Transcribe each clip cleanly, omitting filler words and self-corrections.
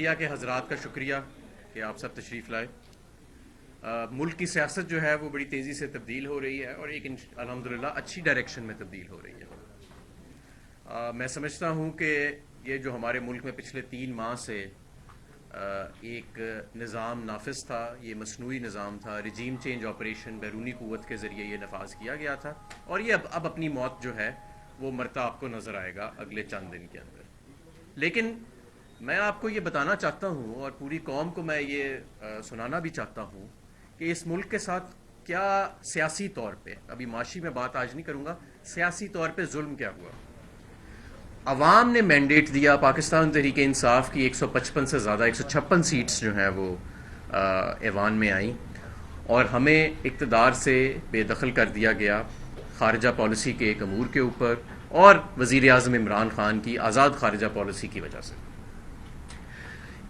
Media کے حضرات کا شکریہ کہ آپ سب تشریف لائے. ملک کی سیاست جو ہے وہ بڑی تیزی سے تبدیل ہو رہی ہے اور ایک الحمدللہ اچھی ڈائریکشن میں تبدیل ہو رہی ہے. میں سمجھتا ہوں کہ یہ جو ہمارے ملک میں پچھلے 3 ماہ سے ایک نظام نافذ تھا، یہ مصنوعی نظام تھا، رجیم چینج آپریشن بیرونی قوت کے ذریعے یہ نفاذ کیا گیا تھا، اور یہ اب اپنی موت جو ہے وہ مرتا آپ کو نظر آئے گا اگلے چند دن کے اندر. لیکن میں آپ کو یہ بتانا چاہتا ہوں اور پوری قوم کو میں یہ سنانا بھی چاہتا ہوں کہ اس ملک کے ساتھ کیا سیاسی طور پہ، ابھی معاشی میں بات آج نہیں کروں گا، سیاسی طور پہ ظلم کیا ہوا. عوام نے مینڈیٹ دیا، پاکستان تحریک انصاف کی 155 سے زیادہ 156 سیٹس جو ہیں وہ ایوان میں آئیں، اور ہمیں اقتدار سے بے دخل کر دیا گیا خارجہ پالیسی کے ایک امور کے اوپر اور وزیر اعظم عمران خان کی آزاد خارجہ پالیسی کی وجہ سے.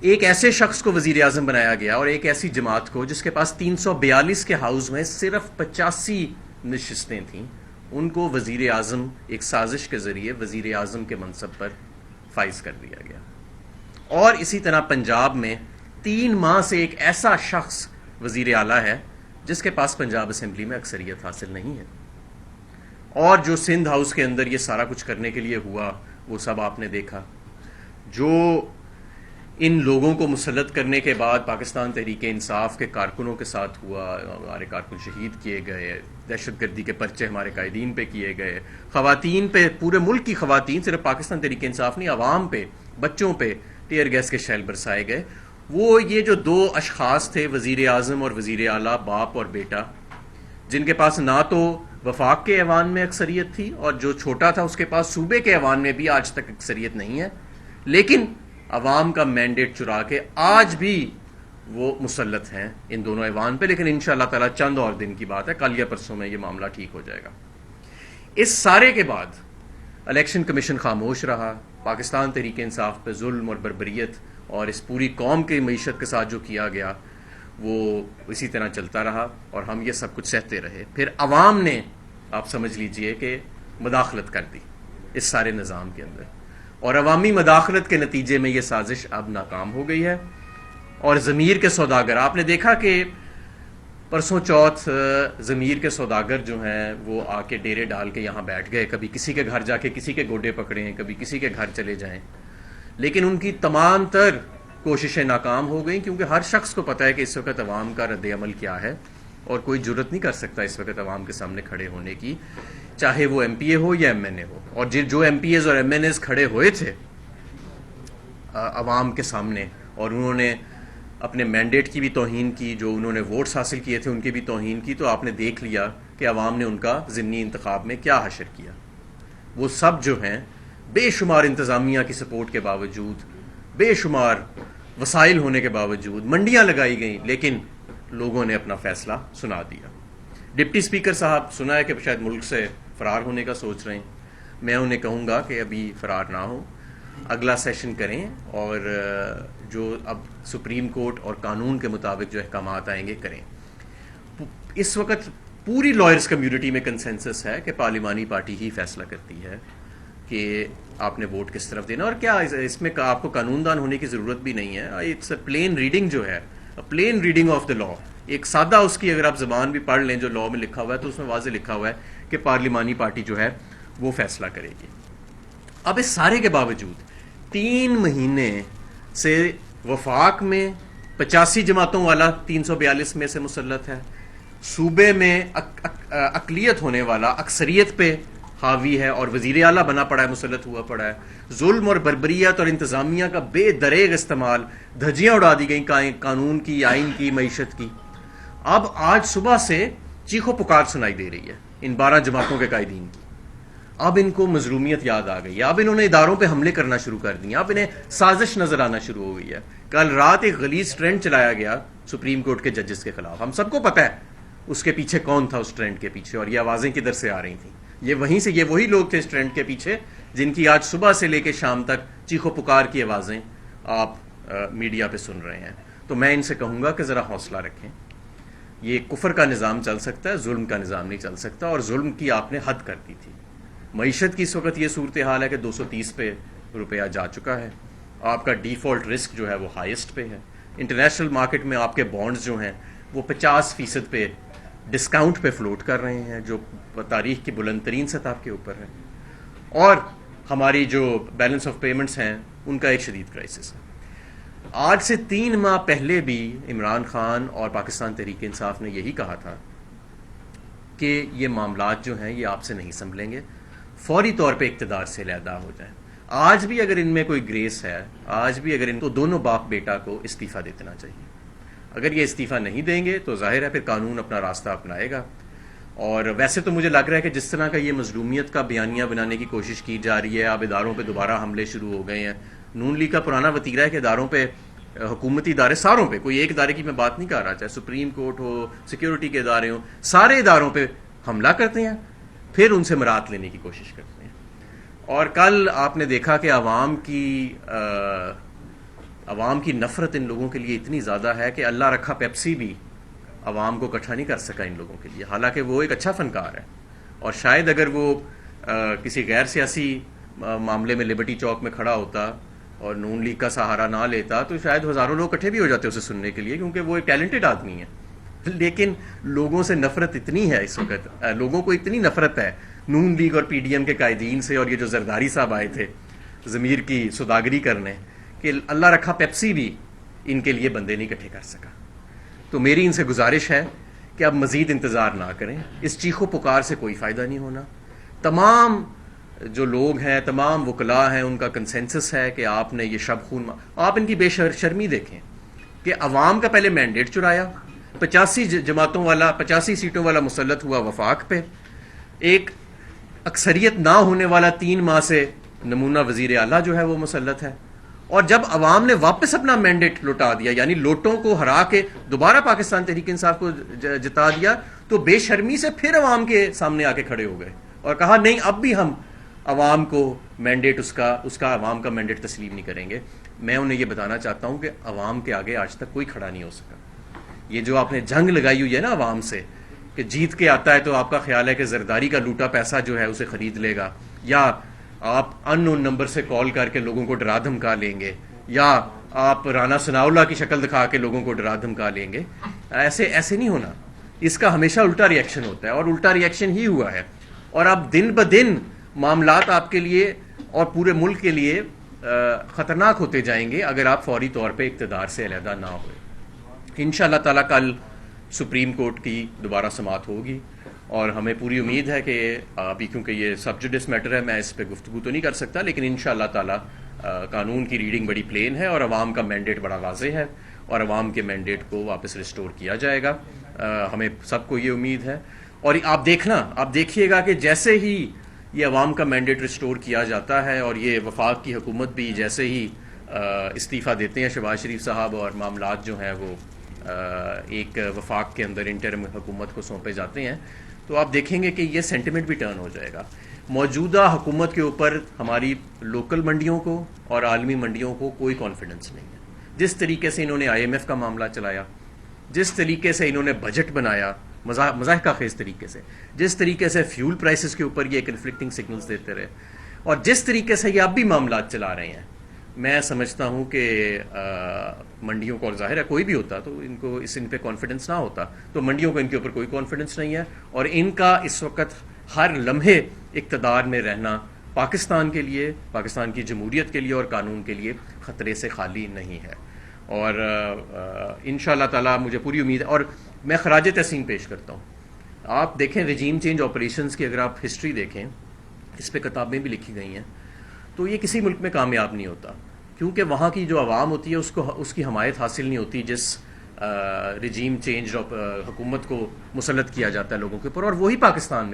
ایک ایسے شخص کو وزیر اعظم بنایا گیا اور ایک ایسی جماعت کو جس کے پاس 342 کے ہاؤس میں صرف 85 نشستیں تھیں، ان کو وزیر اعظم ایک سازش کے ذریعے وزیر اعظم کے منصب پر فائز کر دیا گیا. اور اسی طرح پنجاب میں 3 ماہ سے ایک ایسا شخص وزیر اعلیٰ ہے جس کے پاس پنجاب اسمبلی میں اکثریت حاصل نہیں ہے. اور جو سندھ ہاؤس کے اندر یہ سارا کچھ کرنے کے لیے ہوا وہ سب آپ نے دیکھا. جو ان لوگوں کو مسلط کرنے کے بعد پاکستان تحریک انصاف کے کارکنوں کے ساتھ ہوا، ہمارے کارکن شہید کیے گئے، دہشت گردی کے پرچے ہمارے قائدین پہ کیے گئے، خواتین پہ، پورے ملک کی خواتین، صرف پاکستان تحریک انصاف نہیں، عوام پہ، بچوں پہ ٹیئر گیس کے شیل برسائے گئے. وہ یہ جو 2 اشخاص تھے، وزیر اعظم اور وزیر اعلیٰ، باپ اور بیٹا، جن کے پاس نہ تو وفاق کے ایوان میں اکثریت تھی اور جو چھوٹا تھا اس کے پاس صوبے کے ایوان میں بھی آج تک اکثریت نہیں ہے، لیکن عوام کا مینڈیٹ چرا کے آج بھی وہ مسلط ہیں ان دونوں ایوان پہ. لیکن انشاءاللہ تعالی چند اور دن کی بات ہے، کل یا پرسوں میں یہ معاملہ ٹھیک ہو جائے گا. اس سارے کے بعد الیکشن کمیشن خاموش رہا. پاکستان تحریک انصاف پہ ظلم اور بربریت اور اس پوری قوم کی معیشت کے ساتھ جو کیا گیا وہ اسی طرح چلتا رہا اور ہم یہ سب کچھ سہتے رہے. پھر عوام نے، آپ سمجھ لیجئے کہ مداخلت کر دی اس سارے نظام کے اندر، اور عوامی مداخلت کے نتیجے میں یہ سازش اب ناکام ہو گئی ہے. اور ضمیر کے سوداگر، آپ نے دیکھا کہ پرسوں چوتھ ضمیر کے سوداگر جو ہیں وہ آ کے ڈیرے ڈال کے یہاں بیٹھ گئے، کبھی کسی کے گھر جا کے کسی کے گوڈے پکڑے ہیں، کبھی کسی کے گھر چلے جائیں، لیکن ان کی تمام تر کوششیں ناکام ہو گئیں، کیونکہ ہر شخص کو پتہ ہے کہ اس وقت عوام کا رد عمل کیا ہے، اور کوئی جرت نہیں کر سکتا اس وقت عوام کے سامنے کھڑے ہونے کی، چاہے وہ ایم پی اے ہو یا ایم این اے ہو. اور جو ایم پی ایز اور ایم این ایز کھڑے ہوئے تھے عوام کے سامنے اور انہوں نے اپنے مینڈیٹ کی بھی توہین کی، جو انہوں نے ووٹس حاصل کیے تھے ان کی بھی توہین کی، تو آپ نے دیکھ لیا کہ عوام نے ان کا ضمنی انتخاب میں کیا حشر کیا. وہ سب جو ہیں بے شمار انتظامیہ کی سپورٹ کے باوجود، بے شمار وسائل ہونے کے باوجود، منڈیاں لگائی گئیں، لیکن لوگوں نے اپنا فیصلہ سنا دیا. ڈپٹی اسپیکر صاحب سنا ہے کہ شاید ملک سے فرار ہونے کا سوچ رہے ہیں. میں انہیں کہوں گا کہ ابھی فرار نہ ہو، اگلا سیشن کریں اور جو اب سپریم کورٹ اور قانون کے مطابق جو احکامات آئیں گے کریں. اس وقت پوری لائرز کمیونٹی میں کنسنسس ہے کہ پارلیمانی پارٹی ہی فیصلہ کرتی ہے کہ آپ نے ووٹ کس طرف دینا، اور کیا اس میں آپ کو قانون دان ہونے کی ضرورت بھی نہیں ہے. اٹس اے پلین ریڈنگ جو ہے، پلین ریڈنگ آف دا لا، ایک سادہ اس کی اگر آپ زبان بھی پڑھ لیں جو لا میں لکھا ہوا ہے تو اس میں واضح لکھا ہوا ہے کہ پارلیمانی پارٹی جو ہے وہ فیصلہ کرے گی. اب اس سارے کے باوجود 3 مہینے سے وفاق میں 85 جماعتوں والا 342 میں سے مسلط ہے، صوبے میں اقلیت ہونے والا اکثریت پہ حاوی ہے اور وزیر اعلیٰ بنا پڑا ہے، مسلط ہوا پڑا ہے. ظلم اور بربریت اور انتظامیہ کا بے دریغ استعمال، دھجیاں اڑا دی گئیں قانون کی، آئین کی، معیشت کی. اب آج صبح سے چیخو پکار سنائی دے رہی ہے ان 12 جماعتوں کے قائدین کی. اب ان کو مظلومیت یاد آ گئی ہے، اب انہوں نے اداروں پہ حملے کرنا شروع کر دیے، اب انہیں سازش نظر آنا شروع ہو گئی ہے. کل رات ایک غلیظ ٹرینڈ چلایا گیا سپریم کورٹ کے ججز کے خلاف. ہم سب کو پتہ ہے اس کے پیچھے کون تھا، اس ٹرینڈ کے پیچھے، اور یہ آوازیں کدھر سے آ رہی تھیں. یہ وہی لوگ تھے اس ٹرینڈ کے پیچھے جن کی آج صبح سے لے کے شام تک چیخو پکار کی آوازیں آپ میڈیا پہ سن رہے ہیں. تو میں ان سے کہوں گا کہ ذرا حوصلہ رکھیں. یہ کفر کا نظام چل سکتا ہے، ظلم کا نظام نہیں چل سکتا، اور ظلم کی آپ نے حد کر دی تھی. معیشت کی اس وقت یہ صورتحال ہے کہ 230 پہ روپیہ جا چکا ہے، آپ کا ڈیفالٹ رسک جو ہے وہ ہائیسٹ پہ ہے. انٹرنیشنل مارکیٹ میں آپ کے بانڈز جو ہیں وہ 50% پہ ڈسکاؤنٹ پہ فلوٹ کر رہے ہیں، جو تاریخ کی بلند ترین سطح کے اوپر ہے. اور ہماری جو بیلنس آف پیمنٹس ہیں ان کا ایک شدید کرائسس ہے. آج سے 3 ماہ پہلے بھی عمران خان اور پاکستان تحریک انصاف نے یہی کہا تھا کہ یہ معاملات جو ہیں یہ آپ سے نہیں سنبھلیں گے، فوری طور پہ اقتدار سے علیحدہ ہو جائیں. آج بھی اگر ان میں کوئی گریس ہے، آج بھی اگر ان کو دونوں باپ بیٹا کو استعفیٰ دے دینا چاہیے. اگر یہ استعفیٰ نہیں دیں گے تو ظاہر ہے پھر قانون اپنا راستہ اپنائے گا. اور ویسے تو مجھے لگ رہا ہے کہ جس طرح کا یہ مظلومیت کا بیانیہ بنانے کی کوشش کی جا رہی ہے، اب اداروں پہ دوبارہ حملے شروع ہو گئے ہیں. نون لیگ کا پرانا وتیرہ ہے کہ اداروں پہ، حکومتی ادارے ساروں پہ، کوئی ایک ادارے کی میں بات نہیں کر رہا، چاہے سپریم کورٹ ہو، سیکیورٹی کے ادارے ہوں، سارے اداروں پہ حملہ کرتے ہیں، پھر ان سے مراد لینے کی کوشش کرتے ہیں. اور کل آپ نے دیکھا کہ عوام کی نفرت ان لوگوں کے لیے اتنی زیادہ ہے کہ اللہ رکھا پیپسی بھی عوام کو اکٹھا نہیں کر سکا ان لوگوں کے لیے، حالانکہ وہ ایک اچھا فنکار ہے. اور شاید اگر وہ کسی غیر سیاسی معاملے میں لبرٹی چوک میں کھڑا ہوتا اور نون لیگ کا سہارا نہ لیتا تو شاید ہزاروں لوگ اکٹھے بھی ہو جاتے اسے سننے کے لیے، کیونکہ وہ ایک ٹیلنٹڈ آدمی ہے. لیکن لوگوں سے نفرت اتنی ہے اس وقت، لوگوں کو اتنی نفرت ہے نون لیگ اور پی ڈی ایم کے قائدین سے، اور یہ جو زرداری صاحب آئے تھے ضمیر کی سوداگری کرنے، کہ اللہ رکھا پیپسی بھی ان کے لیے بندے نہیں اکٹھے کر سکا. تو میری ان سے گزارش ہے کہ اب مزید انتظار نہ کریں، اس چیخ و پکار سے کوئی فائدہ نہیں ہونا. تمام جو لوگ ہیں، تمام وکلاء ہیں، ان کا کنسنسس ہے کہ آپ نے یہ شب خون آپ ان کی بے شرمی دیکھیں کہ عوام کا پہلے مینڈیٹ چرایا، 85 سیٹوں والا مسلط ہوا وفاق پہ، ایک اکثریت نہ ہونے والا 3 ماہ سے نمونہ وزیر اعلیٰ جو ہے وہ مسلط ہے. اور جب عوام نے واپس اپنا مینڈیٹ لوٹا دیا، یعنی لوٹوں کو ہرا کے دوبارہ پاکستان تحریک انصاف کو جتا دیا، تو بے شرمی سے پھر عوام کے سامنے آ کے کھڑے ہو گئے اور کہا نہیں اب بھی ہم عوام کو مینڈیٹ اس کا عوام کا مینڈیٹ تسلیم نہیں کریں گے. میں انہیں یہ بتانا چاہتا ہوں کہ عوام کے آگے آج تک کوئی کھڑا نہیں ہو سکا. یہ جو آپ نے جنگ لگائی ہوئی ہے نا عوام سے کہ جیت کے آتا ہے تو آپ کا خیال ہے کہ زرداری کا لوٹا پیسہ جو ہے اسے خرید لے گا، یا آپ ان نون نمبر سے کال کر کے لوگوں کو ڈرا دھمکا لیں گے، یا آپ رانا ثناءاللہ کی شکل دکھا کے لوگوں کو ڈرا دھمکا لیں گے. ایسے نہیں ہونا. اس کا ہمیشہ الٹا ری ایکشن ہوتا ہے، اور الٹا ری ایکشن ہی ہوا ہے. اور اب دن بدن معاملات آپ کے لیے اور پورے ملک کے لیے خطرناک ہوتے جائیں گے اگر آپ فوری طور پہ اقتدار سے علیحدہ نہ ہوئے. انشاءاللہ تعالیٰ کل سپریم کورٹ کی دوبارہ سماعت ہوگی، اور ہمیں پوری امید ہے کہ ابھی کیونکہ یہ سب جوڈس میٹر ہے میں اس پہ گفتگو تو نہیں کر سکتا، لیکن انشاءاللہ تعالیٰ قانون کی ریڈنگ بڑی پلین ہے اور عوام کا مینڈیٹ بڑا واضح ہے، اور عوام کے مینڈیٹ کو واپس ریسٹور کیا جائے گا. ہمیں سب کو یہ امید ہے. اور آپ دیکھیے گا کہ جیسے ہی یہ عوام کا مینڈیٹ ریسٹور کیا جاتا ہے اور یہ وفاق کی حکومت بھی جیسے ہی استعفیٰ دیتے ہیں شہباز شریف صاحب، اور معاملات جو ہیں وہ ایک وفاق کے اندر انٹرم حکومت کو سونپے جاتے ہیں، تو آپ دیکھیں گے کہ یہ سینٹیمنٹ بھی ٹرن ہو جائے گا. موجودہ حکومت کے اوپر ہماری لوکل منڈیوں کو اور عالمی منڈیوں کو کوئی کانفیڈنس نہیں ہے. جس طریقے سے انہوں نے IMF کا معاملہ چلایا، جس طریقے سے انہوں نے بجٹ بنایا مضاحکہ خیز طریقے سے، جس طریقے سے فیول پرائسز کے اوپر یہ کنفلکٹنگ سگنلز دیتے رہے، اور جس طریقے سے یہ اب بھی معاملات چلا رہے ہیں، میں سمجھتا ہوں کہ منڈیوں کو، اور ظاہر ہے کوئی بھی ہوتا تو ان پہ کانفیڈنس نہ ہوتا، تو منڈیوں کو ان کے اوپر کوئی کانفیڈنس نہیں ہے. اور ان کا اس وقت ہر لمحے اقتدار میں رہنا پاکستان کے لیے، پاکستان کی جمہوریت کے لیے اور قانون کے لیے خطرے سے خالی نہیں ہے. اور انشاءاللہ تعالیٰ مجھے پوری امید ہے، اور میں خراج تحسین پیش کرتا ہوں. آپ دیکھیں رجیم چینج آپریشنز کی اگر آپ ہسٹری دیکھیں، اس پہ کتابیں بھی لکھی گئی ہیں، تو یہ کسی ملک میں کامیاب نہیں ہوتا، کیونکہ وہاں کی جو عوام ہوتی ہے اس کی حمایت حاصل نہیں ہوتی جس رجیم چینج حکومت کو مسلط کیا جاتا ہے لوگوں کے اوپر. اور وہی پاکستان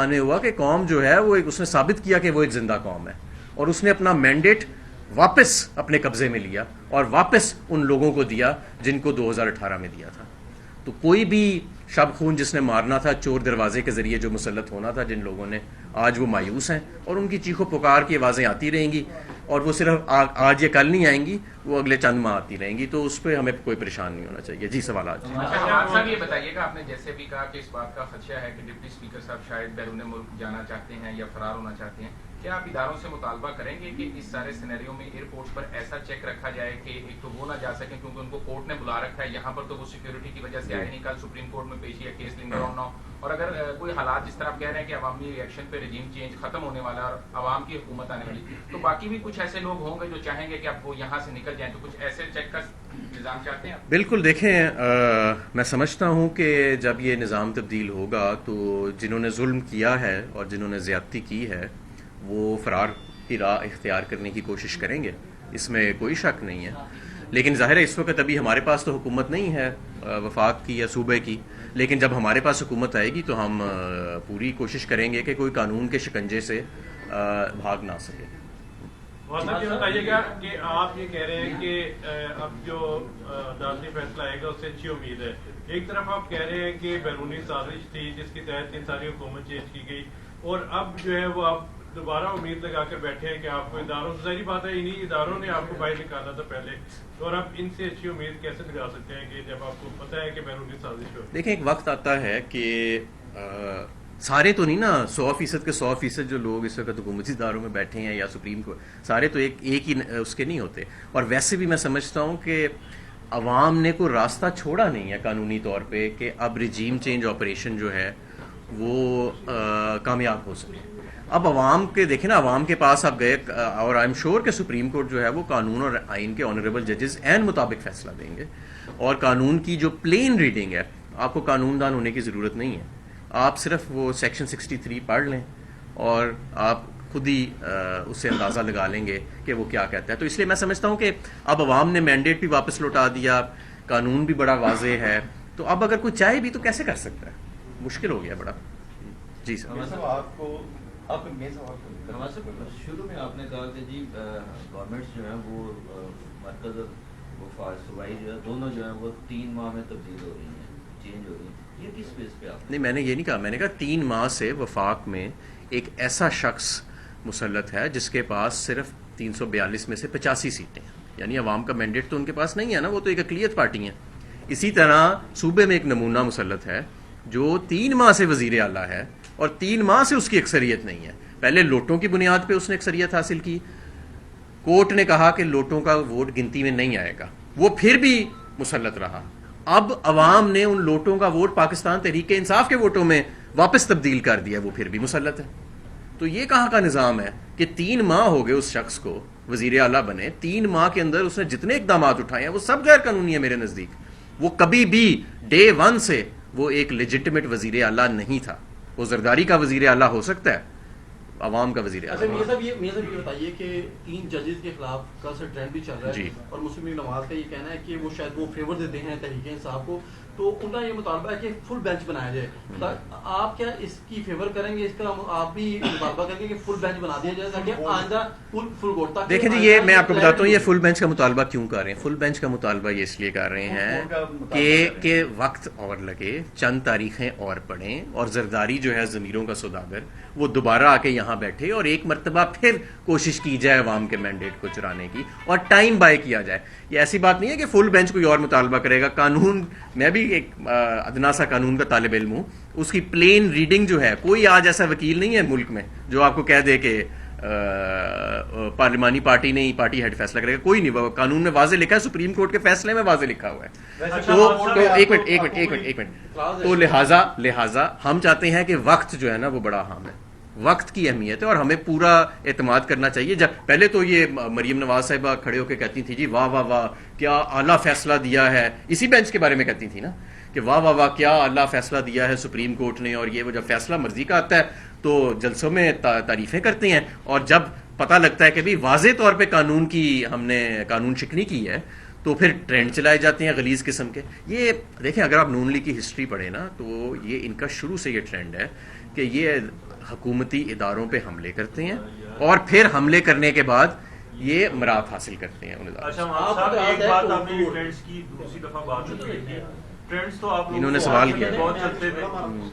میں ہوا کہ قوم جو ہے وہ اس نے ثابت کیا کہ وہ ایک زندہ قوم ہے، اور اس نے اپنا مینڈیٹ واپس اپنے قبضے میں لیا اور واپس ان لوگوں کو دیا جن کو 2018 میں دیا تھا. تو کوئی بھی شب خون جس نے مارنا تھا چور دروازے کے ذریعے جو مسلط ہونا تھا جن لوگوں نے، آج وہ مایوس ہیں، اور ان کی چیخ و پکار کی آوازیں آتی رہیں گی، اور وہ صرف آج یہ کل نہیں آئیں گی، وہ اگلے چند ماہ آتی رہیں گی. تو اس پہ ہمیں کوئی پریشان نہیں ہونا چاہیے. جی سوالات. صاحب یہ بتائیے گا، آپ نے جیسے بھی کہا کہ اس بات کا خدشہ ہے کہ ڈپٹی اسپیکر صاحب شاید بیرون ملک جانا چاہتے ہیں یا فرار ہونا چاہتے ہیں، کیا آپ اداروں سے مطالبہ کریں گے کہ اس سارے سینیریو میں ایئرپورٹ پر ایسا چیک رکھا جائے کہ ایک تو وہ نہ جا سکیں کیونکہ ان کو کورٹ نے بلا رکھا ہے, یہاں پر تو وہ سیکیورٹی کی وجہ سے آئے نہیں, کل سپریم کورٹ میں پیشی ہے, کیس لنگر آن نہ ہو, اور اگر کوئی حالات جس طرح آپ کہہ رہے ہیں کہ عوامی ری ایکشن پہ رجیم چینج ختم ہونے والا ہے اور عوام کی حکومت آنے والی, تو باقی بھی کچھ ایسے لوگ ہوں گے جو چاہیں گے کہ اب وہ یہاں سے نکل جائیں, تو کچھ ایسے چیک کا نظام چاہتے ہیں آپ؟ بالکل. دیکھیں, میں سمجھتا ہوں کہ جب یہ نظام تبدیل ہوگا تو جنہوں نے ظلم کیا ہے اور جنہوں نے زیادتی کی ہے وہ فرار کی راہ اختیار کرنے کی کوشش کریں گے, اس میں کوئی شک نہیں ہے. لیکن ظاہر ہے اس وقت ابھی ہمارے پاس تو حکومت نہیں ہے وفاق کی یا صوبے کی, لیکن جب ہمارے پاس حکومت آئے گی تو ہم پوری کوشش کریں گے کہ کوئی قانون کے شکنجے سے بھاگ نہ سکے. صاحب یہ بتائیے گا کہ آپ یہ کہہ رہے ہیں کہ اب جو عدالتی فیصلہ آئے گا اس سے اچھی امید ہے, ایک طرف آپ کہہ رہے ہیں کہ بیرونی سازش تھی جس کے تحت ان ساری حکومت چینج کی گئی, اور اب جو ہے وہ آپ دوبارہ امید لگا کر بیٹھے ہیں کہ آپ کو اداروں سے, ظاہری بات ہے انہیں اداروں نے آپ کو باہر نکالا تھا پہلے, اور اب ان سے اچھی امید کیسے لگا سکتے ہیں کہ جب آپ کو پتہ ہے کہ بیرونی سازش ہو؟ دیکھیں, ایک وقت آتا ہے کہ سارے تو نہیں نا 100% کے 100% جو لوگ اس وقت حکومتی اداروں میں بیٹھے ہیں یا سپریم کو, سارے تو ایک ہی اس کے نہیں ہوتے. اور ویسے بھی میں سمجھتا ہوں کہ عوام نے کوئی راستہ چھوڑا نہیں ہے قانونی طور پہ کہ اب رجیم چینج آپریشن جو ہے وہ کامیاب ہو سکے. اب عوام کے دیکھیں نا, عوام کے پاس اب گئے, اور آئی ایم شیور کہ سپریم کورٹ جو ہے وہ قانون اور آئین کے آنریبل ججز عین مطابق فیصلہ دیں گے, اور قانون کی جو پلین ریڈنگ ہے, آپ کو قانون دان ہونے کی ضرورت نہیں ہے, آپ صرف وہ سیکشن 63 پڑھ لیں اور آپ خود ہی اس سے اندازہ لگا لیں گے کہ وہ کیا کہتا ہے. تو اس لیے میں سمجھتا ہوں کہ اب عوام نے مینڈیٹ بھی واپس لوٹا دیا, قانون بھی بڑا واضح ہے, تو اب اگر کوئی چاہے بھی تو کیسے کر سکتا ہے, مشکل ہو گیا بڑا. جی سر. شروع میں آپ نے کہا کہ جی گورنمنٹس جو ہیں وہ مرکز اور صوبائی جو ہے دونوں جو ہیں وہ 3 ماہ میں تبدیل ہو رہی ہیں, چینج ہو رہی ہیں, یہ کس بیس پہ آپ؟ نہیں, میں نے یہ نہیں کہا, میں نے کہا 3 ماہ سے وفاق میں ایک ایسا شخص مسلط ہے جس کے پاس صرف 342 میں سے 85 سیٹیں ہیں, یعنی عوام کا مینڈیٹ تو ان کے پاس نہیں ہے نا, وہ تو ایک اقلیت پارٹی ہیں. اسی طرح صوبے میں ایک نمونہ مسلط ہے جو 3 ماہ سے وزیر اعلیٰ ہے اور 3 ماہ سے اس کی اکثریت نہیں ہے. پہلے لوٹوں کی بنیاد پہ اس نے اکثریت حاصل کی, کورٹ نے کہا کہ لوٹوں کا ووٹ گنتی میں نہیں آئے گا, وہ پھر بھی مسلط رہا. اب عوام نے ان لوٹوں کا ووٹ پاکستان تحریک انصاف کے ووٹوں میں واپس تبدیل کر دیا, وہ پھر بھی مسلط ہے. تو یہ کہاں کا نظام ہے کہ 3 ماہ ہو گئے اس شخص کو وزیر اعلیٰ بنے, 3 ماہ کے اندر اس نے جتنے اقدامات اٹھائے ہیں وہ سب غیر قانونی ہے میرے نزدیک. وہ کبھی بھی ڈے 1 سے وہ ایک لیجٹمیٹ وزیر اعلیٰ نہیں تھا. وہ زرداری کا وزیر اعلیٰ ہو سکتا ہے, عوام کا وزیر اعلیٰ. اچھا میاں صاحب یہ بتائیے کہ 3 ججز کے خلاف کا ٹرینڈ بھی چل رہا ہے جی, اور مسلم لیگ نواز کا یہ کہنا ہے کہ وہ شاید وہ فیور دیتے ہیں تحریک انصاف کو, تو ان کا یہ مطالبہ ہے کہ فل بینچ بنایا جائے. آپ کیا اس کی فیور کریں گے, اس کا آپ بھی مطالبہ کریں گے کہ فل بینچ بنا دیا جائے تاکہ آئندہ فل کوٹ تک؟ دیکھیں جی, یہ میں آپ کو بتاتا ہوں یہ فل بینچ کا مطالبہ کیوں کر رہے ہیں. فل بینچ کا مطالبہ یہ اس لیے کر رہے ہیں کہ وقت اور لگے, چند تاریخیں اور پڑھیں, اور زرداری جو ہے ضمیروں کا سوداگر وہ دوبارہ آ کے یہاں بیٹھے اور ایک مرتبہ پھر کوشش کی جائے عوام کے مینڈیٹ کو چرانے کی, اور ٹائم بائی کیا جائے. یہ ایسی بات نہیں ہے کہ فل بینچ کوئی اور مطالبہ کرے گا. قانون, میں بھی ایک ادنا سا قانون کا طالب علم ہوں, اس کی پلین ریڈنگ جو ہے, کوئی آج ایسا وکیل نہیں ہے ملک میں جو آپ کو کہہ دے کہ پارلیمانی پارٹی نہیں, پارٹی ہیڈ فیصلہ کرے گا, کوئی نہیں. قانون میں واضح لکھا ہے, سپریم کورٹ کے فیصلے میں واضح لکھا ہوا ہے. تو ایک منٹ تو لہٰذا ہم چاہتے ہیں کہ وقت جو ہے نا وہ بڑا اہم ہے, وقت کی اہمیت ہے, اور ہمیں پورا اعتماد کرنا چاہیے. جب پہلے تو یہ مریم نواز صاحبہ کھڑے ہو کے کہتی تھی جی واہ واہ واہ کیا اعلیٰ فیصلہ دیا ہے, اسی بینچ کے بارے میں کہتی تھی نا کہ واہ واہ واہ کیا اعلیٰ فیصلہ دیا ہے سپریم کورٹ نے, اور یہ وہ جب فیصلہ مرضی کا آتا ہے تو جلسوں میں تعریفیں کرتے ہیں, اور جب پتہ لگتا ہے کہ بھی واضح طور پہ ہم نے قانون شکنی کی ہے تو پھر ٹرینڈ چلائے جاتے ہیں غلیظ قسم کے. یہ دیکھیں, اگر آپ نون لیگ کی ہسٹری پڑھیں نا تو یہ ان کا شروع سے یہ ٹرینڈ ہے کہ یہ حکومتی اداروں پہ حملے کرتے ہیں اور پھر حملے کرنے کے بعد یہ مراد حاصل کرتے ہیں ان اداروں. ایک بات آپ نے ٹرینڈز کی دوسری دفعہ بات ہوئی ہے, ٹرینڈز تو آپ انہوں نے سوال کیا بہت چلتے تھے,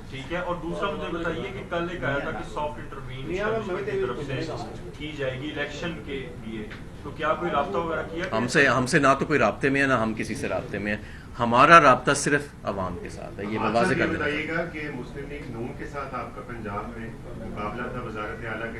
ٹھیک ہے, اور دوسرا مجھے بتائیے کہ کل ایک آیا تھا کہ سافٹ انٹروینشن کی طرف سے کی جائے گی الیکشن کے لیے, تو کیا کوئی رابطہ وغیرہ کیا؟ ہم سے نہ تو کوئی رابطے میں ہے نہ ہم کسی سے رابطے میں ہیں. ہمارا رابطہ صرف عوام کے ساتھ ہے, یہ میں واضح کر بتائیے گا کہ مسلم لیگ نون کے ساتھ آپ کا پنجاب میں مقابلہ تھا وزارت اعلیٰ کے